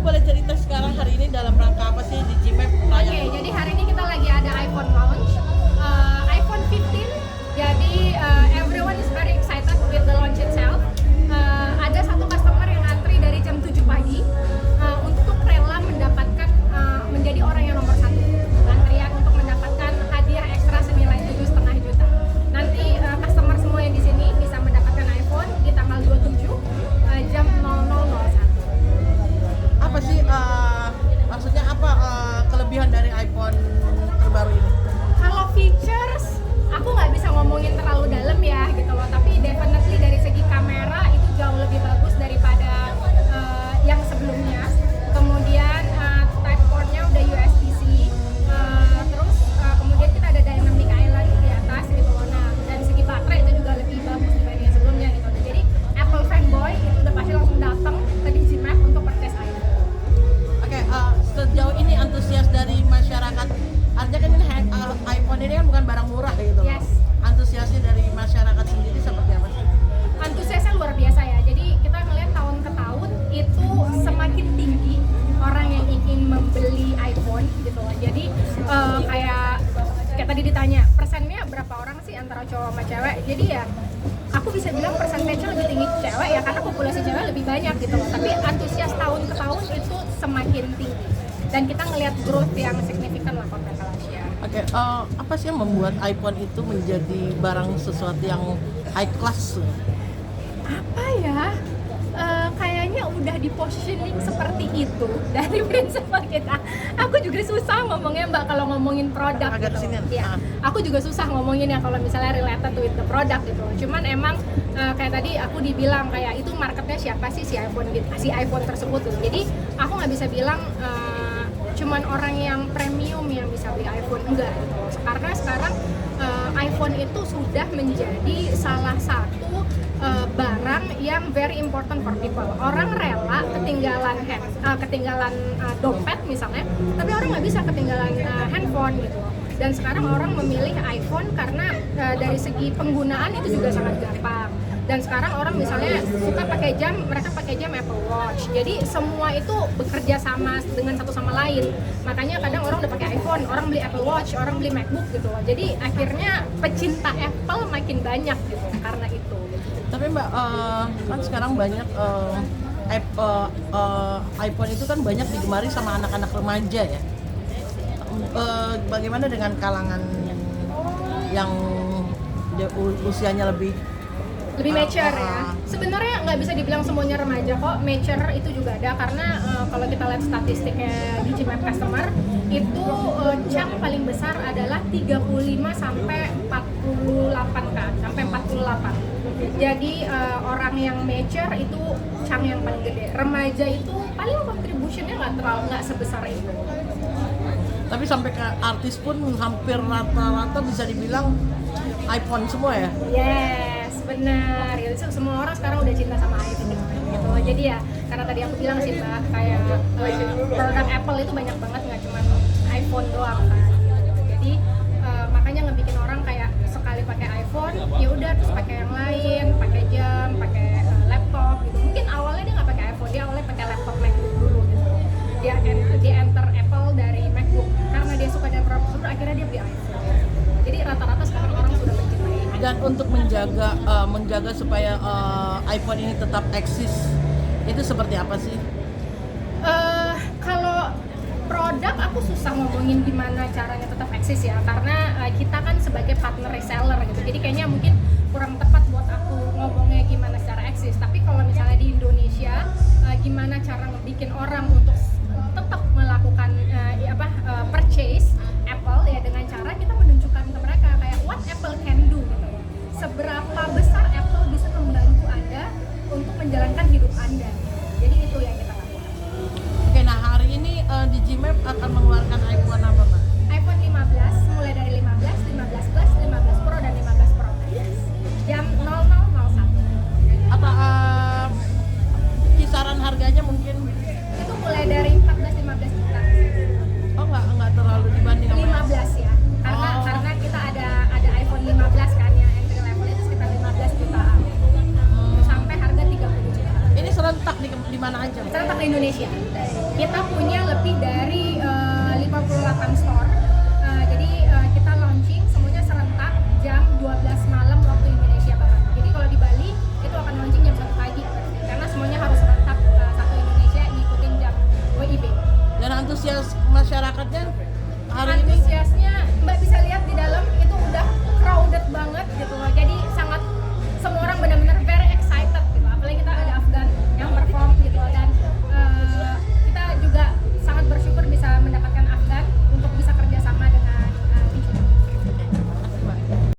boleh cerita sekarang hari ini dalam rangka apa sih di Gmap Oke, jadi hari ini kita lagi ada iPhone launch, iPhone 15. Jadi everyone is very excited with the launch itself. Ada satu customer yang antri dari jam 7 pagi untuk rela mendapatkan menjadi orang yang nomor satu. Antrian untuk mendapatkan hadiah ekstra senilai 7,5 juta. Nanti customer semua yang di sini bisa mendapatkan iPhone di tanggal 27 jam 00.01. Apa sih maksudnya apa kelebihan dari iPhone terbaru ini? Kalau features, aku nggak bisa ngomongin terlalu dalam ya gitu loh. Tapi definitely dari segi kamera itu jauh lebih bagus daripada yang sebelumnya. Kemudian type port-nya udah USB-C. Terus kemudian kita ada dynamic island di atas gitu loh. Nah, dari segi baterai itu juga lebih bagus dibanding yang sebelumnya gitu. Jadi Apple fanboy itu udah pasti langsung datang ke Digimap untuk purchase iPhone. Oke, sejauh ini antusias dari masyarakat, artinya kan ini iPhone ini kan bukan barang murah gitu loh. Yes. Antusiasnya dari masyarakat sendiri seperti apa sih? Antusiasnya luar biasa ya. Jadi kita ngelihat tahun ke tahun itu semakin tinggi orang yang ingin membeli iPhone gitu loh. Jadi kayak tadi ditanya persennya berapa orang sih antara cowok sama cewek. Jadi ya aku bisa bilang persentasenya lebih tinggi cewek ya karena populasi cewek lebih banyak gitu loh. Tapi antusias tahun ke tahun itu semakin tinggi. Dan kita ngelihat growth yang signifikan lah konten Asia. Oke, apa sih yang membuat iPhone itu menjadi barang sesuatu yang high class? Apa ya? Kayaknya udah di positioning seperti itu dari prinsipal kita. Aku juga susah ngomongnya Mbak kalau ngomongin produk Agak gitu. kesini. Ya, aku juga susah ngomongin ya kalau misalnya related with the product gitu. Cuman emang kayak tadi aku dibilang kayak itu marketnya siapa sih si iPhone tersebut gitu. Jadi aku nggak bisa bilang cuman orang yang premium yang bisa beli iPhone, enggak gitu. Karena sekarang iPhone itu sudah menjadi salah satu barang yang very important for people. Orang rela ketinggalan dompet misalnya, tapi orang nggak bisa ketinggalan handphone gitu. Dan sekarang orang memilih iPhone karena dari segi penggunaan itu juga sangat gampang. Dan sekarang orang misalnya suka pakai jam, mereka pakai jam Apple Watch. Jadi semua itu bekerja sama dengan satu sama lain. Makanya kadang orang udah pakai iPhone, orang beli Apple Watch, orang beli MacBook gitu loh. Jadi akhirnya pecinta Apple makin banyak gitu karena itu. Tapi Mbak, kan sekarang banyak iPhone itu kan banyak digemari sama anak-anak remaja ya. Bagaimana dengan kalangan yang usianya lebih mature ya. Sebenarnya nggak bisa dibilang semuanya remaja kok. Mature itu juga ada karena kalau kita lihat statistiknya di Gmap customer itu chunk paling besar adalah 35 sampai 48 kan, sampai 48. Jadi orang yang mature itu chunk yang paling gede. Remaja itu paling contributionnya nggak sebesar itu. tapi sampai ke artis pun hampir rata-rata bisa dibilang iPhone semua ya? Yes, benar. Ya, semua orang sekarang udah cinta sama iPhone gitu. Jadi ya, karena tadi aku bilang sih Mbak, kayak produk Apple itu banyak banget, nggak cuma iPhone doang kan. Jadi makanya ngebikin orang kayak sekali pakai iPhone, ya udah terus pakai yang lain, pakai jam, pakai laptop gitu. Mungkin awalnya dia nggak pakai iPhone, dia awalnya pakai laptop MacBook dulu gitu. Dia enter Apple dari MacBook karena dia suka dengan produk tersebut, akhirnya dia beli iPhone. Jadi rata-rata sekarang orang sudah mencintai. Dan untuk menjaga supaya iPhone ini tetap eksis, itu seperti apa sih? Kalau produk aku susah ngomongin gimana caranya tetap eksis ya, karena kita kan sebagai partner reseller gitu. Jadi kayaknya mungkin kurang tepat buat aku ngomongnya gimana secara eksis. Tapi kalau misalnya di Indonesia, gimana cara ngebikin orang untuk tetap melakukan purchase Apple ya, dengan cara kita menunjukkan ke mereka kayak what Apple can do gitu. Seberapa besar Apple bisa membantu Anda untuk menjalankan hidup Anda. Jadi itu yang kita lakukan. Oke, nah hari ini di Gmap akan mengeluarkan iPhone apa Mbak? iPhone 15 mulai dari 15, 15 Plus, 15 Pro dan 15 Pro Max. Jam 00.01. Apa kisaran harganya mungkin? Itu mulai Indonesia. Kita punya lebih dari 58 store. Jadi kita launching semuanya serentak jam 12 malam